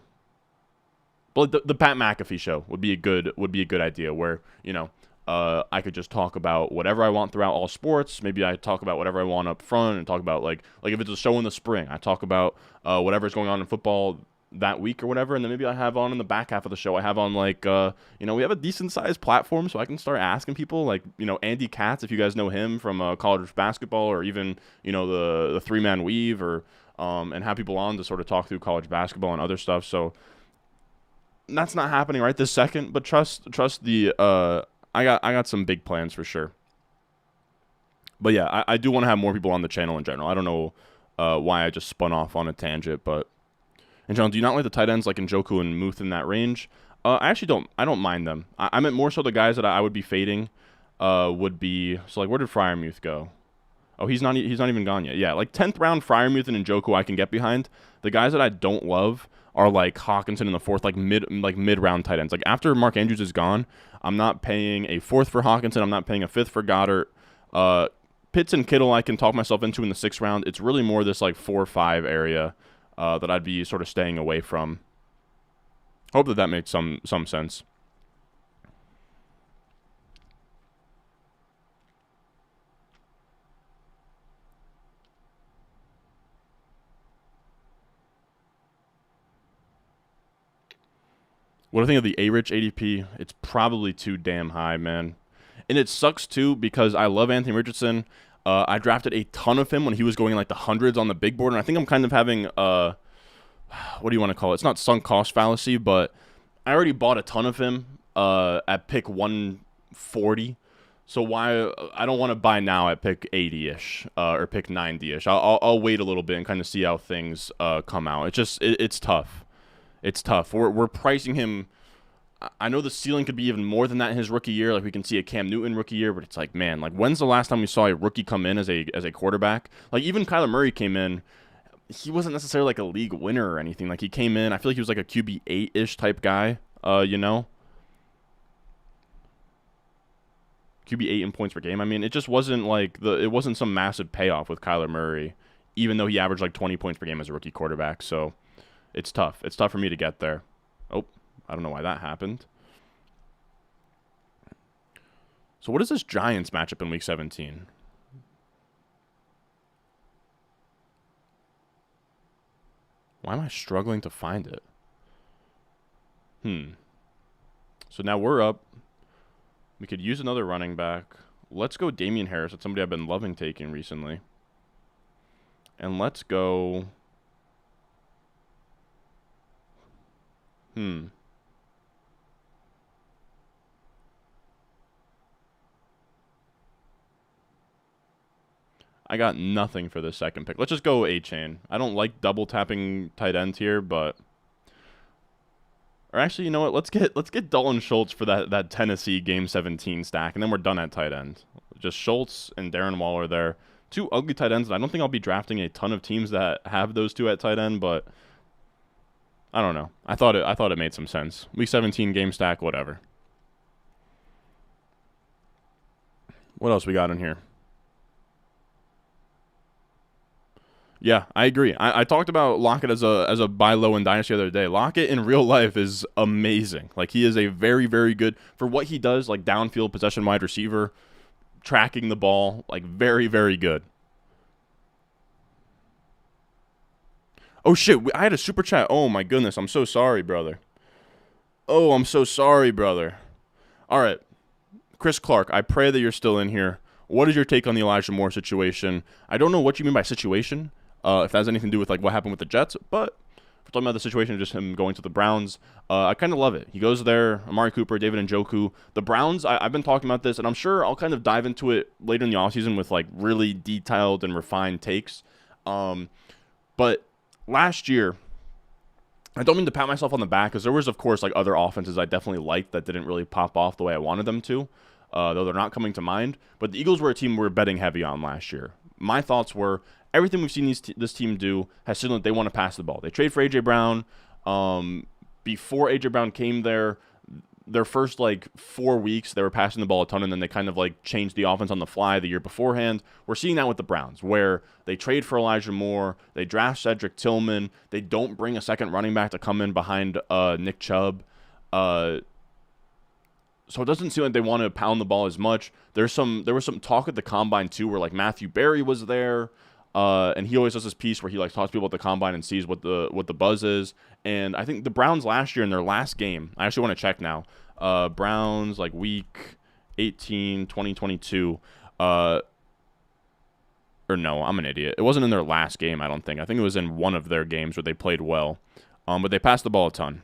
But the Pat McAfee show would be a good idea where, you know, I could just talk about whatever I want throughout all sports. Maybe I talk about whatever I want up front and talk about like if it's a show in the spring, I talk about whatever's going on in football that week or whatever, and then maybe I have on in the back half of the show, I have on like you know, we have a decent sized platform, so I can start asking people like, you know, Andy Katz, if you guys know him from college basketball, or even, you know, the 3-man weave, or and have people on to sort of talk through college basketball and other stuff. So that's not happening right this second, but trust the I got some big plans for sure. But yeah, I do want to have more people on the channel in general. I don't know why I just spun off on a tangent, but in general, do you not like the tight ends like Njoku and Muth in that range? I actually don't. I don't mind them. I meant more so the guys that I would be fading would be, so like, where did Freiermuth go? Oh, he's not even gone yet. Yeah, like 10th round Freiermuth and Njoku I can get behind. The guys that I don't love are like Hawkinson in the 4th, like mid round tight ends. Like after Mark Andrews is gone, I'm not paying a 4th for Hawkinson. I'm not paying a 5th for Goddard. Pitts and Kittle I can talk myself into in the 6th round. It's really more this like 4-5 area that I'd be sort of staying away from. Hope that makes some sense. What do I think of the A-Rich ADP? It's probably too damn high, man. And it sucks, too, because I love Anthony Richardson. I drafted a ton of him when he was going in, like, the hundreds on the big board. And I think I'm kind of having, what do you want to call it? It's not sunk cost fallacy, but I already bought a ton of him at pick 140. So why I don't want to buy now at pick 80-ish or pick 90-ish. I'll wait a little bit and kind of see how things come out. It's tough. It's tough. We're pricing him. I know the ceiling could be even more than that in his rookie year. Like we can see a Cam Newton rookie year, but it's like, man, like when's the last time we saw a rookie come in as a quarterback? Like even Kyler Murray came in. He wasn't necessarily like a league winner or anything. Like he came in, I feel like he was like a QB 8-ish type guy. You know, QB 8 in points per game. I mean, it just wasn't like it wasn't some massive payoff with Kyler Murray, even though he averaged like 20 points per game as a rookie quarterback. So it's tough. It's tough for me to get there. Oh, I don't know why that happened. So what is this Giants matchup in Week 17? Why am I struggling to find it? So now we're up. We could use another running back. Let's go Damian Harris. That's somebody I've been loving taking recently. And let's go... I got nothing for the second pick. Let's just go A-Chain. I don't like double tapping tight ends here, but... Or actually, you know what? Let's get Dalton Schultz for that Tennessee Game 17 stack, and then we're done at tight end. Just Schultz and Darren Waller there. Two ugly tight ends, and I don't think I'll be drafting a ton of teams that have those two at tight end, but I don't know. I thought it made some sense. Week 17 game stack, whatever. What else we got in here? Yeah, I agree. I talked about Lockett as a buy low in Dynasty the other day. Lockett in real life is amazing. Like he is a very, very good for what he does, like downfield possession wide receiver, tracking the ball, like very, very good. Oh shit, I had a super chat. Oh my goodness, I'm so sorry, brother. Oh, I'm so sorry, brother. All right, Chris Clark, I pray that you're still in here. What is your take on the Elijah Moore situation? I don't know what you mean by situation, if that has anything to do with like what happened with the Jets, but if we're talking about the situation of just him going to the Browns, I kind of love it. He goes there, Amari Cooper, David Njoku. The Browns, I've been talking about this, and I'm sure I'll kind of dive into it later in the offseason with like really detailed and refined takes. But last year, I don't mean to pat myself on the back because there was, of course, like other offenses I definitely liked that didn't really pop off the way I wanted them to, though they're not coming to mind. But the Eagles were a team we were betting heavy on last year. My thoughts were everything we've seen this team do has signaled that they want to pass the ball. They trade for A.J. Brown. Before A.J. Brown came there, their first like 4 weeks they were passing the ball a ton, and then they kind of like changed the offense on the fly the year beforehand. We're seeing that with the Browns, where they trade for Elijah Moore, they draft Cedric Tillman, they don't bring a second running back to come in behind Nick Chubb. So it doesn't seem like they want to pound the ball as much. There was some talk at the combine too, where like Matthew Berry was there, and he always does this piece where he like talks to people at the combine and sees what the buzz is. And I think the Browns last year in their last game, I actually want to check now. Browns like week 18, 2022. Or no, I'm an idiot. It wasn't in their last game, I don't think. I think it was in one of their games where they played well. But they passed the ball a ton.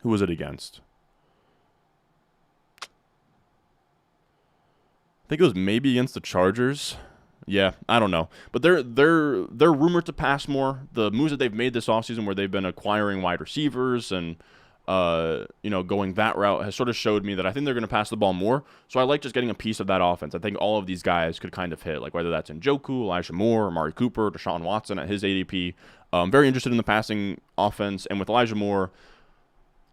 Who was it against? I think it was maybe against the Chargers. Yeah, I don't know. But they're rumored to pass more. The moves that they've made this offseason where they've been acquiring wide receivers and going that route has sort of showed me that I think they're going to pass the ball more. So I like just getting a piece of that offense. I think all of these guys could kind of hit, like whether that's Njoku, Elijah Moore, Amari Cooper, Deshaun Watson at his ADP. I'm very interested in the passing offense. And with Elijah Moore,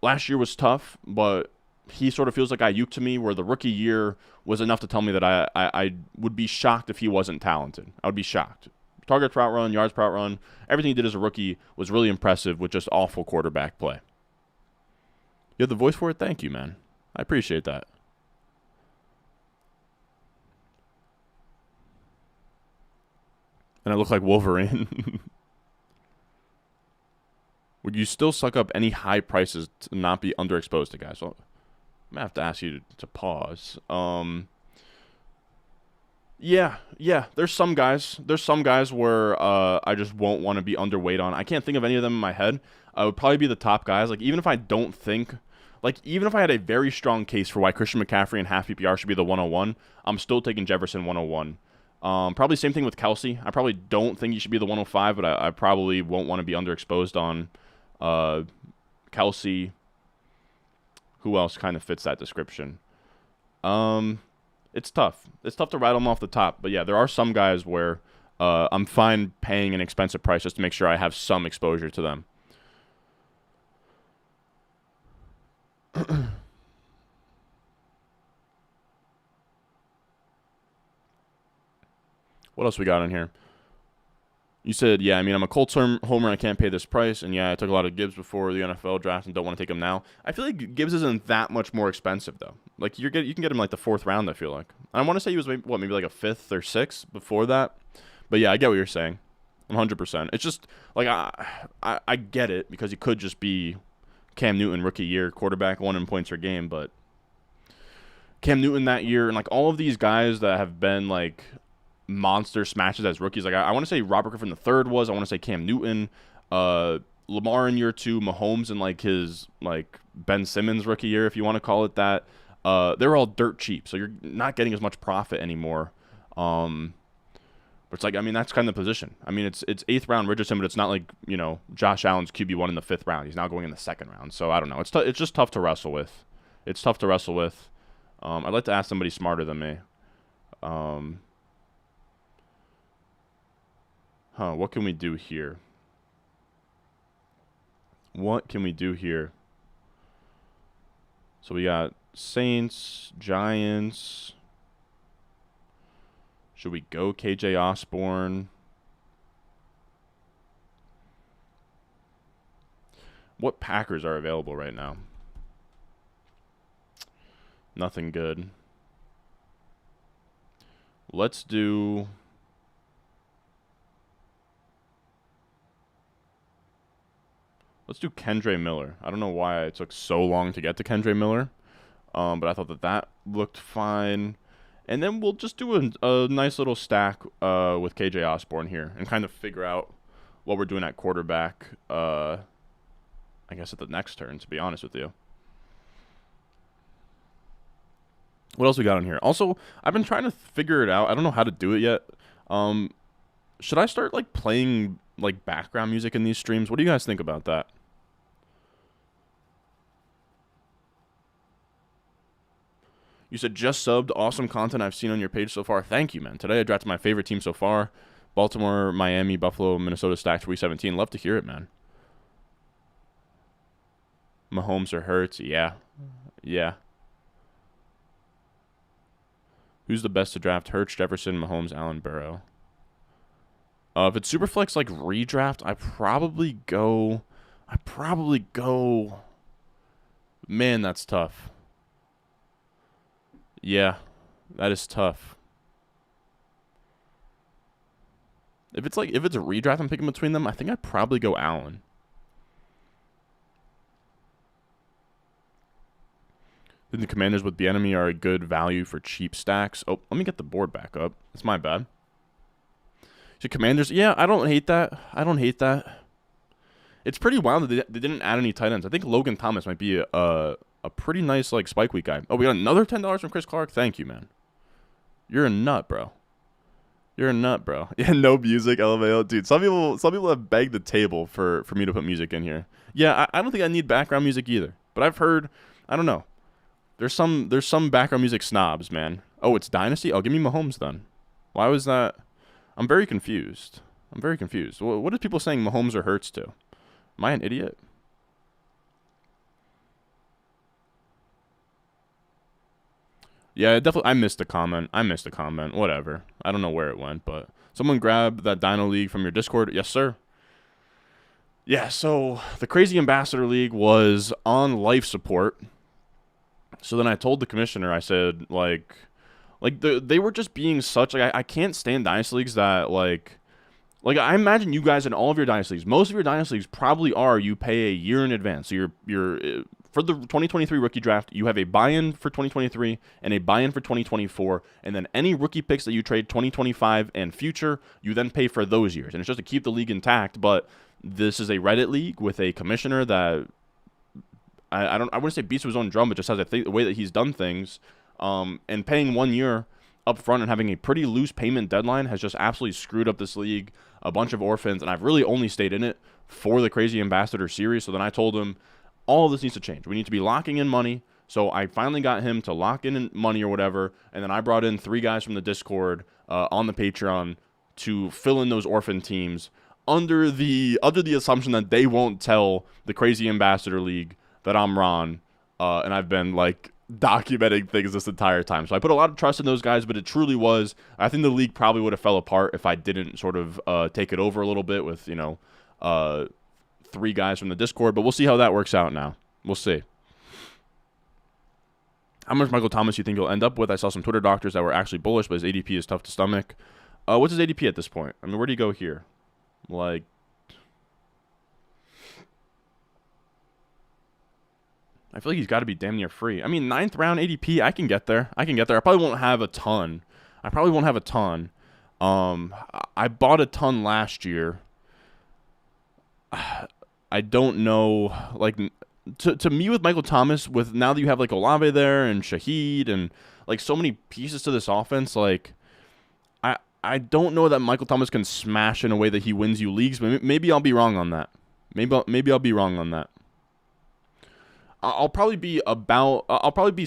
last year was tough, but he sort of feels like Ayuk to me, where the rookie year was enough to tell me that I would be shocked if he wasn't talented. I would be shocked. Targets per route run, yards per route run, everything he did as a rookie was really impressive with just awful quarterback play. You have the voice for it? Thank you, man. I appreciate that. And I look like Wolverine. Would you still suck up any high prices to not be underexposed to guys? Well, I'm going to have to ask you to pause. Yeah. There's some guys where I just won't want to be underweight on. I can't think of any of them in my head. I would probably be the top guys. Like even if I had a very strong case for why Christian McCaffrey and half PPR should be the 101, I'm still taking Jefferson 101. Probably same thing with Kelsey. I probably don't think he should be the 105, but I probably won't want to be underexposed on Kelsey. Who else kind of fits that description? It's tough. It's tough to rattle them off the top. But yeah, there are some guys where I'm fine paying an expensive price just to make sure I have some exposure to them. What else we got in here? You said, yeah, I mean, I'm a Colts homer. I can't pay this price. And, yeah, I took a lot of Gibbs before the NFL draft and don't want to take him now. I feel like Gibbs isn't that much more expensive, though. Like, you can get him, like, the 4th round, I feel like. I want to say he was, maybe like a 5th or 6th before that. But, yeah, I get what you're saying. 100%. It's just, like, I get it because he could just be Cam Newton rookie year quarterback, 1 in points per game. But Cam Newton that year and, like, all of these guys that have been, like, monster smashes as rookies. Like I want to say Robert Griffin III was. I want to say Cam Newton, Lamar in year 2, Mahomes in like his like Ben Simmons rookie year, if you want to call it that. They're all dirt cheap, so you're not getting as much profit anymore. But it's like, I mean, that's kind of the position. I mean, it's 8th round Richardson, but it's not like, Josh Allen's QB1 in the 5th round. He's now going in the 2nd round. So I don't know. It's just tough to wrestle with. I'd like to ask somebody smarter than me. What can we do here? So we got Saints, Giants. Should we go KJ Osborne? What Packers are available right now? Nothing good. Let's do... Let's do Kendre Miller. I don't know why it took so long to get to Kendre Miller, but I thought that looked fine. And then we'll just do a nice little stack with KJ Osborne here and kind of figure out what we're doing at quarterback, I guess at the next turn, to be honest with you. What else we got on here? Also, I've been trying to figure it out. I don't know how to do it yet. Should I start like playing like background music in these streams? What do you guys think about that? You said just subbed. Awesome content I've seen on your page so far. Thank you, man. Today I drafted my favorite team so far. Baltimore, Miami, Buffalo, Minnesota stacked for week 17. Love to hear it, man. Mahomes or Hurts? Yeah. Yeah. Who's the best to draft? Hurts, Jefferson, Mahomes, Allen, Burrow. If it's Superflex like redraft, I probably go. Man, that's tough. Yeah, that is tough. If it's a redraft, I'm picking between them. I think I'd probably go Allen. I think the Commanders with the enemy are a good value for cheap stacks. Oh, let me get the board back up. That's my bad. So Commanders, yeah, I don't hate that. It's pretty wild that they didn't add any tight ends. I think Logan Thomas might be a pretty nice like spike week guy. Oh, we got another $10 from Chris Clark. Thank you, man. You're a nut, bro. Yeah, no music, LMAO. Dude, some people have begged the table for me to put music in here. Yeah, I don't think I need background music either. But I've heard, I don't know. There's some background music snobs, man. Oh, it's Dynasty? Oh, give me Mahomes then. Why was that? I'm very confused. What are people saying Mahomes or Hurts to? Am I an idiot? Yeah, definitely. I missed a comment. Whatever. I don't know where it went, but someone grab that Dino League from your Discord. Yes, sir. Yeah, so the Crazy Ambassador League was on life support. So then I told the commissioner, I said, they were just being such, I can't stand Dynasty Leagues that, like, I imagine you guys in all of your Dynasty Leagues, most of your Dynasty Leagues probably are, you pay a year in advance. So you're for the 2023 rookie draft, you have a buy-in for 2023 and a buy-in for 2024, and then any rookie picks that you trade 2025 and future, you then pay for those years. And it's just to keep the league intact, but this is a Reddit league with a commissioner that I wouldn't say beats to his own drum, but just has the way that he's done things, and paying 1 year up front and having a pretty loose payment deadline has just absolutely screwed up this league. A bunch of orphans, and I've really only stayed in it for the Crazy Ambassador series. So then I told him, all of this needs to change. We need to be locking in money. So I finally got him to lock in money or whatever, and then I brought in 3 guys from the Discord on the Patreon to fill in those orphan teams under the assumption that they won't tell the Crazy Ambassador League that I'm Ron, and I've been like documenting things this entire time. So I put a lot of trust in those guys, but it truly was. I think the league probably would have fell apart if I didn't sort of take it over a little bit with 3 guys from the Discord, but we'll see how that works out now. We'll see. How much Michael Thomas you think you'll end up with? I saw some Twitter doctors that were actually bullish, but his ADP is tough to stomach. What's his ADP at this point? I mean, where do you go here? Like, I feel like he's got to be damn near free. I mean, 9th round ADP, I can get there. I probably won't have a ton. I bought a ton last year. I don't know, like, to me with Michael Thomas, with now that you have like Olave there and Shaheed and like so many pieces to this offense, like I don't know that Michael Thomas can smash in a way that he wins you leagues. But maybe I'll be wrong on that. Maybe I'll be wrong on that. I'll probably be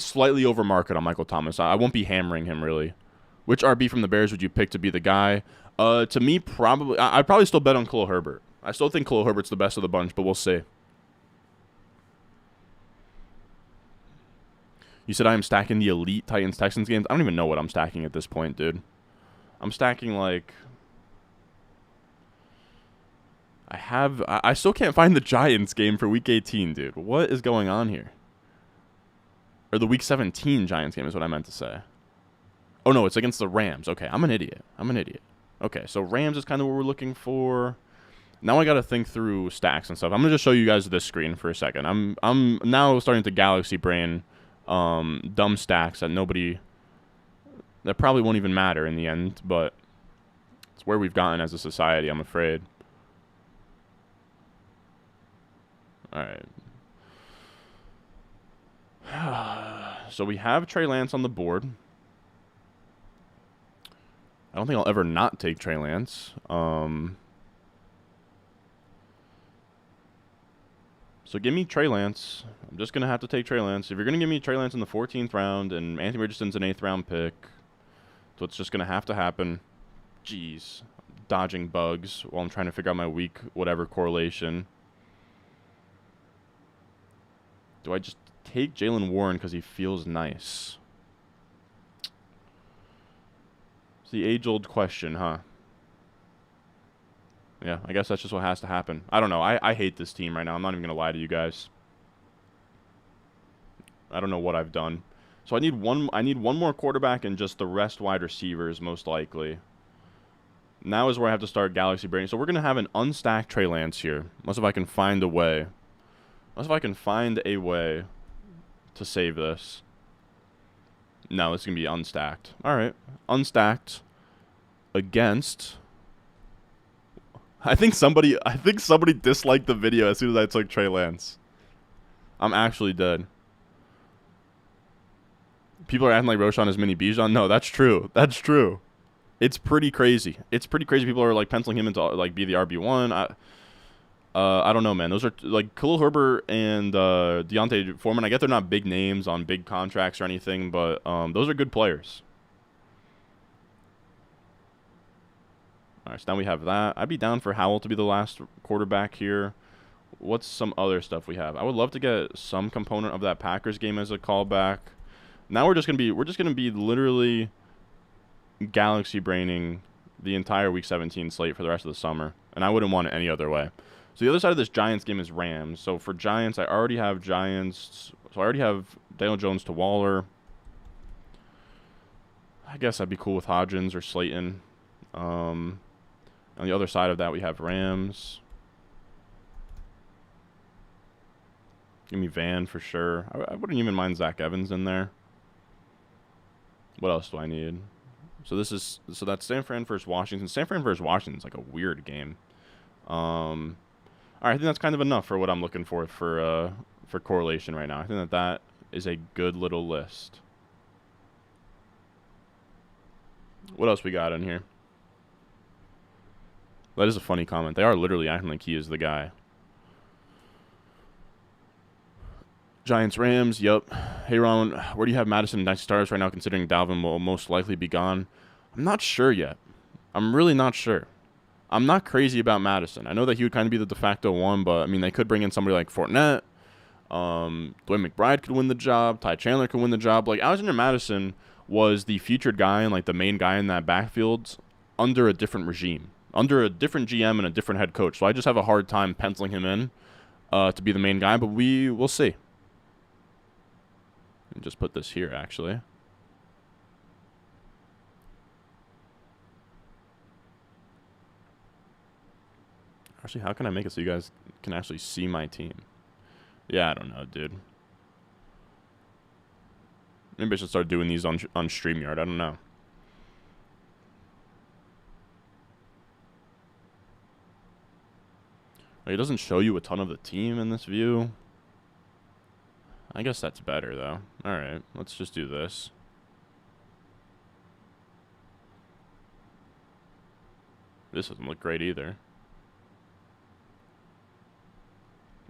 slightly over market on Michael Thomas. I won't be hammering him really. Which RB from the Bears would you pick to be the guy? To me, probably I'd probably still bet on Khalil Herbert. I still think Khalil Herbert's the best of the bunch, but we'll see. You said I am stacking the elite Titans-Texans games. I don't even know what I'm stacking at this point, dude. I'm stacking, like... I still can't find the Giants game for Week 18, dude. What is going on here? Or the Week 17 Giants game is what I meant to say. Oh, no, it's against the Rams. Okay, I'm an idiot. Okay, so Rams is kind of what we're looking for. Now I got to think through stacks and stuff. I'm going to just show you guys this screen for a second. I'm now starting to galaxy brain dumb stacks that probably won't even matter in the end, but it's where we've gotten as a society, I'm afraid. All right. So we have Trey Lance on the board. I don't think I'll ever not take Trey Lance. So give me Trey Lance. I'm just going to have to take Trey Lance. If you're going to give me Trey Lance in the 14th round and Anthony Richardson's an 8th round pick, so it's just going to happen. Jeez. Dodging bugs while I'm trying to figure out my week whatever correlation. Do I just take Jaylen Warren because he feels nice? It's the age-old question, huh? Yeah, I guess that's just what has to happen. I don't know. I hate this team right now. I'm not even going to lie to you guys. I don't know what I've done. So I need one more quarterback and just the rest wide receivers, most likely. Now is where I have to start galaxy brain. So we're going to have an unstacked Trey Lance here. Unless if I can find a way. Unless if I can find a way to save this. No, it's going to be unstacked. All right. Unstacked against... I think somebody disliked the video as soon as I took Trey Lance. I'm actually dead. People are acting like Roshan is mini Bijan. No, that's true. That's true. It's pretty crazy. People are like penciling him into like be the RB1. I don't know, man. Those are like Khalil Herbert and Deontay Foreman. I get they're not big names on big contracts or anything, but those are good players. All right, so now we have that. I'd be down for Howell to be the last quarterback here. What's some other stuff we have? I would love to get some component of that Packers game as a callback. Now we're just gonna be literally galaxy braining the entire Week 17 slate for the rest of the summer, and I wouldn't want it any other way. So the other side of this Giants game is Rams. So for Giants, I already have Giants. So I already have Daniel Jones to Waller. I guess I'd be cool with Hodgins or Slayton. On the other side of that, we have Rams. Give me Van for sure. I wouldn't even mind Zach Evans in there. What else do I need? So that's San Fran versus Washington. San Fran versus Washington is like a weird game. All right, I think that's kind of enough for what I'm looking for correlation right now. I think that is a good little list. What else we got in here? That is a funny comment. They are literally acting like he is the guy. Giants, Rams, yep. Hey, Ron, where do you have Madison and 90 stars right now, considering Dalvin will most likely be gone? I'm not sure yet. I'm really not sure. I'm not crazy about Madison. I know that he would kind of be the de facto one, but, I mean, they could bring in somebody like Fournette. Dwayne McBride could win the job. Ty Chandler could win the job. Like, Alexander Madison was the featured guy and, like, the main guy in that backfield under a different regime, under a different GM and a different head coach. So I just have a hard time penciling him in to be the main guy, but we'll see. Just put this here, actually. Actually, how can I make it so you guys can actually see my team? Yeah, I don't know, dude. Maybe I should start doing these on StreamYard. I don't know. Like, it doesn't show you a ton of the team in this view. I guess that's better, though. All right, let's just do this. This doesn't look great either.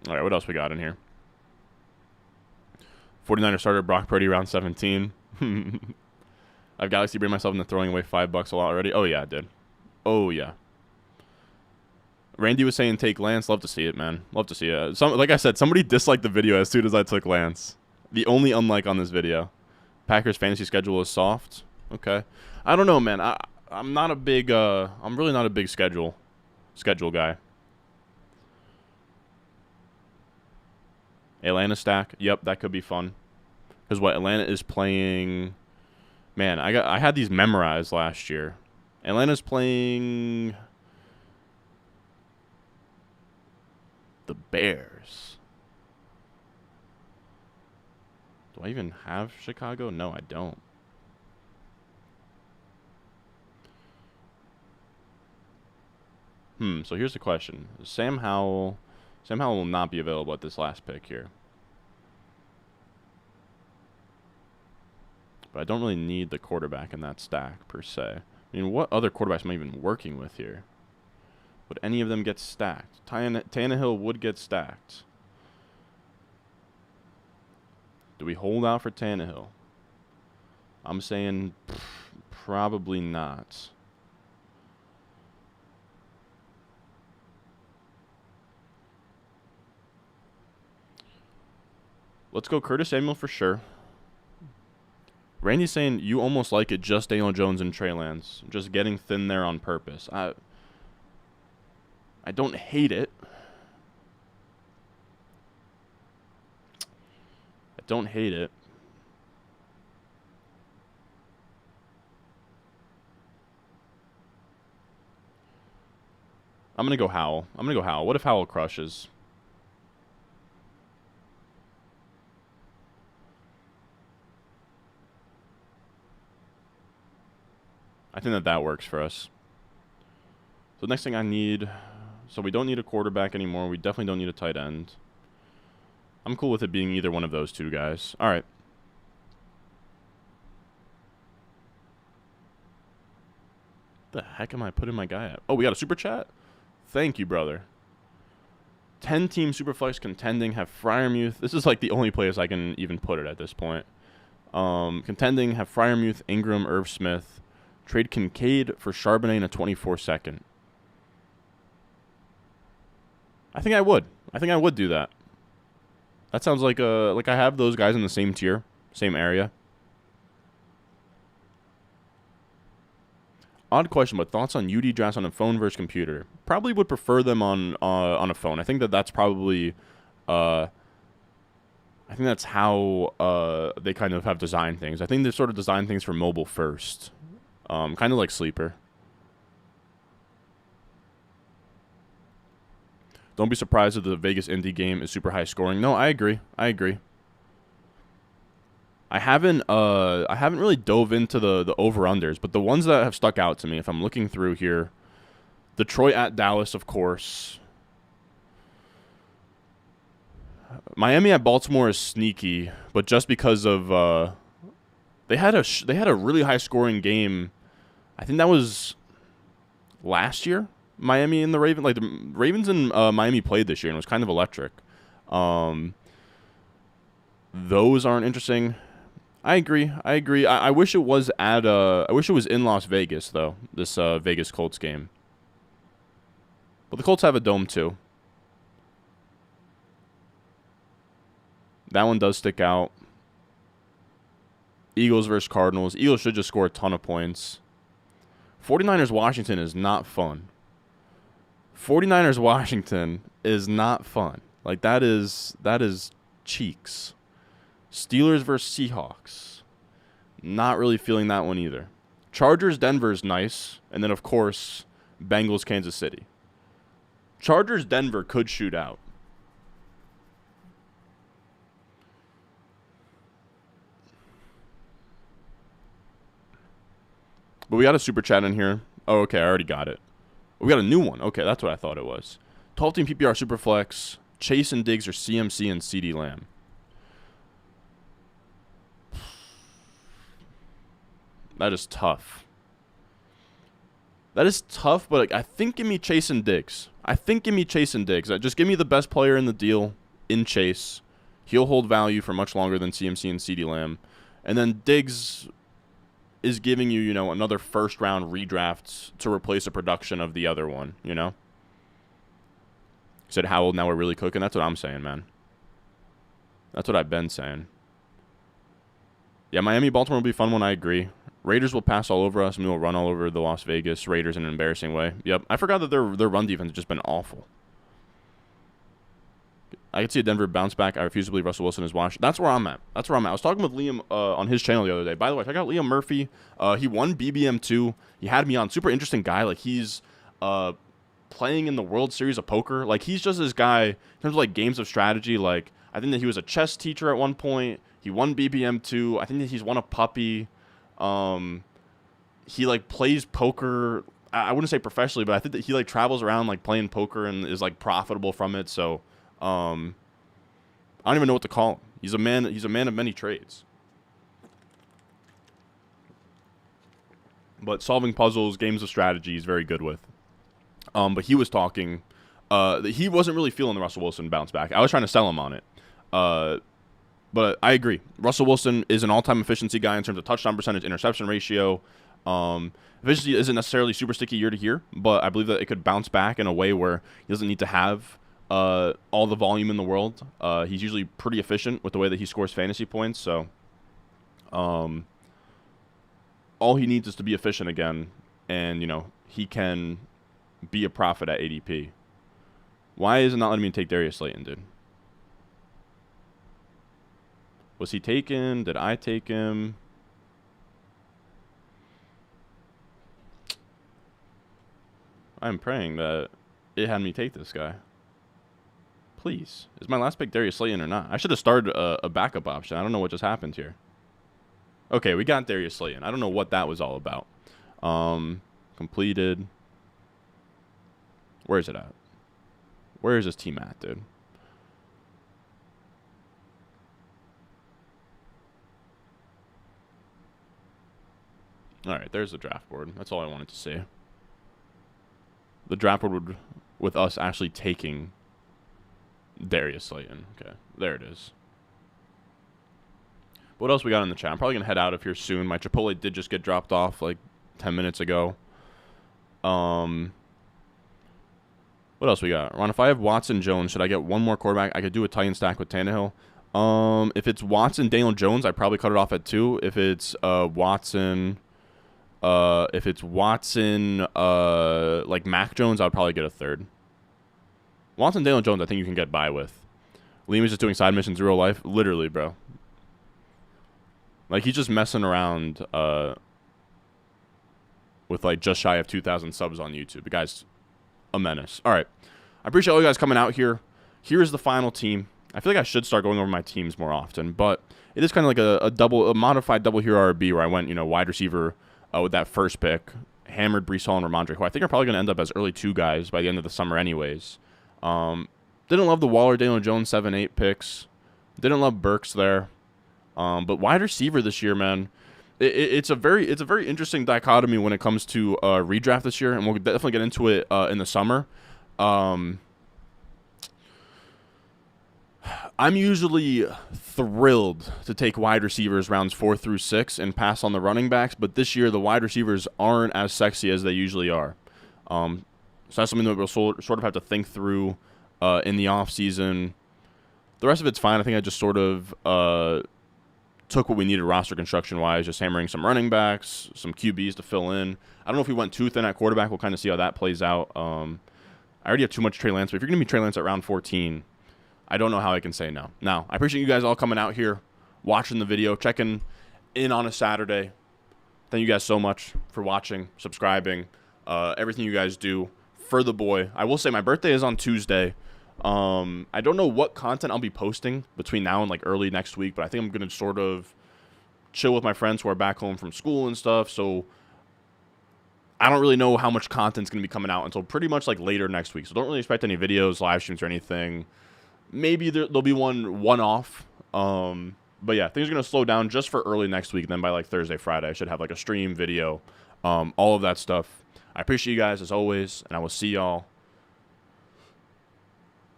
All right, what else we got in here? 49er starter Brock Purdy round 17. I've Galaxy brained myself into throwing away $5 a lot already. Oh, yeah, I did. Oh, yeah. Randy was saying take Lance. Love to see it, man. Love to see it. Like I said, somebody disliked the video as soon as I took Lance. The only unlike on this video. Packers fantasy schedule is soft. Okay. I don't know, man. I'm not a big I'm really not a big schedule guy. Atlanta stack. Yep, that could be fun. Because what Atlanta is playing, man, I had these memorized last year. Atlanta's playing the Bears. Do I even have Chicago? No, I don't. So here's the question. Sam Howell will not be available at this last pick here. But I don't really need the quarterback in that stack, per se. I mean, what other quarterbacks am I even working with here? Would any of them get stacked? Tannehill would get stacked. Do we hold out for Tannehill? I'm saying probably not. Let's go Curtis Samuel for sure. Randy's saying you almost like it just Daniel Jones and Trey Lance. Just getting thin there on purpose. I don't hate it. I don't hate it. I'm going to go Howell. What if Howell crushes? I think that works for us. So the next thing I need, so we don't need a quarterback anymore. We definitely don't need a tight end. I'm cool with it being either one of those two guys. All right. The heck am I putting my guy at? Oh, we got a super chat? Thank you, brother. 10-team Superflex contending have Freiermuth. This is like the only place I can even put it at this point. Contending have Freiermuth, Ingram, Irv Smith. Trade Kincaid for Charbonnet in a 24-second. I think I would. I think I would do that. That sounds like I have those guys in the same tier, same area. Odd question, but thoughts on UD drafts on a phone versus computer? Probably would prefer them on a phone. I think that's probably, I think that's how they kind of have designed things. I think they sort of designed things for mobile first. Kind of like Sleeper. Don't be surprised if the Vegas indie game is super high scoring. No, I agree. I haven't really dove into the over-unders, but the ones that have stuck out to me, if I'm looking through here, Detroit at Dallas, of course. Miami at Baltimore is sneaky, but just because of they had a really high scoring game. I think that was last year. Miami and the Ravens, like the Ravens and Miami played this year, and it was kind of electric. Those aren't interesting. I agree. I wish it was I wish it was in Las Vegas though. This Vegas Colts game. But the Colts have a dome too. That one does stick out. Eagles versus Cardinals. Eagles should just score a ton of points. 49ers Washington is not fun. 49ers Washington is not fun. Like that is cheeks. Steelers versus Seahawks. Not really feeling that one either. Chargers Denver is nice, and then of course Bengals Kansas City. Chargers Denver could shoot out. But we got a super chat in here. Oh, okay, I already got it. We got a new one. Okay, that's what I thought it was. 12-team PPR Superflex. Chase and Diggs or CMC and CeeDee Lamb. That is tough. But I think give me Chase and Diggs. Just give me the best player in the deal in Chase. He'll hold value for much longer than CMC and CeeDee Lamb. And then Diggs is giving you, another first-round redraft to replace the production of the other one, Said Howell, now we're really cooking. That's what I'm saying, man. That's what I've been saying. Yeah, Miami-Baltimore will be a fun one, I agree. Raiders will pass all over us, and we will run all over the Las Vegas Raiders in an embarrassing way. Yep, I forgot that their run defense has just been awful. I could see a Denver bounce back. I refuse to believe Russell Wilson is washed. That's where I'm at. I was talking with Liam on his channel the other day. By the way, check out Liam Murphy. He won BBM2. He had me on. Super interesting guy. Like, he's playing in the World Series of Poker. Like, he's just this guy in terms of, like, games of strategy. Like, I think that he was a chess teacher at one point. He won BBM2. I think that he's won a puppy. He, like, plays poker. I wouldn't say professionally, but I think that he, like, travels around, like, playing poker and is, like, profitable from it. So, I don't even know what to call him. He's a man of many trades. But solving puzzles, games of strategy, he's very good with. But he was talking that he wasn't really feeling the Russell Wilson bounce back. I was trying to sell him on it. But I agree. Russell Wilson is an all-time efficiency guy in terms of touchdown percentage, interception ratio. Efficiency isn't necessarily super sticky year to year, but I believe that it could bounce back in a way where he doesn't need to have all the volume in the world. He's usually pretty efficient with the way that he scores fantasy points. So all he needs is to be efficient again, and, you know, he can be a profit at ADP. Why is it not letting me take Darius Slayton, dude? Was he taken? Did I take him? I'm praying that it had me take this guy. Please. Is my last pick Darius Slayton or not? I should have started a backup option. I don't know what just happened here. Okay, we got Darius Slayton. I don't know what that was all about. Completed. Where is it at? Where is this team at, dude? All right, there's the draft board. That's all I wanted to see. The draft board would, with us actually taking Darius Slayton. Okay, there it is. What else we got in the chat? I'm probably going to head out of here soon. My Chipotle did just get dropped off like 10 minutes ago. What else we got? Ron, if I have Watson Jones, should I get one more quarterback? I could do a Titan stack with Tannehill. If it's Watson, Daniel Jones, I'd probably cut it off at 2. If it's Watson, like Mac Jones, I'd probably get a 3rd. Watson, Daniel Jones, I think you can get by with. Liam is just doing side missions in real life. Literally, bro. Like, he's just messing around with, like, just shy of 2,000 subs on YouTube. The guy's a menace. All right. I appreciate all you guys coming out here. Here is the final team. I feel like I should start going over my teams more often, but it is kind of like a modified double hero RB where I went, you know, wide receiver with that first pick, hammered Breece Hall and Ramondre, who I think are probably going to end up as early 2 guys by the end of the summer anyways. Didn't love the Waller, Daniel Jones, 7-8 picks. Didn't love Burks there. But wide receiver this year, man, it's a very interesting dichotomy when it comes to redraft this year, and we'll definitely get into it in the summer. I'm usually thrilled to take wide receivers rounds 4 through 6 and pass on the running backs, but this year the wide receivers aren't as sexy as they usually are. So that's something that we'll sort of have to think through in the offseason. The rest of it's fine. I think I just sort of took what we needed roster construction-wise, just hammering some running backs, some QBs to fill in. I don't know if we went too thin at quarterback. We'll kind of see how that plays out. I already have too much Trey Lance, but if you're going to be Trey Lance at round 14, I don't know how I can say no. Now, I appreciate you guys all coming out here, watching the video, checking in on a Saturday. Thank you guys so much for watching, subscribing, everything you guys do for the boy. I will say my birthday is on Tuesday. I don't know what content I'll be posting between now and like early next week, but I think I'm going to sort of chill with my friends who are back home from school and stuff. So I don't really know how much content's going to be coming out until pretty much like later next week. So don't really expect any videos, live streams, or anything. Maybe there'll be one-off. But yeah, things are going to slow down just for early next week. And then by like Thursday, Friday, I should have like a stream, video, all of that stuff. I appreciate you guys as always, and I will see y'all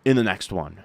in the next one.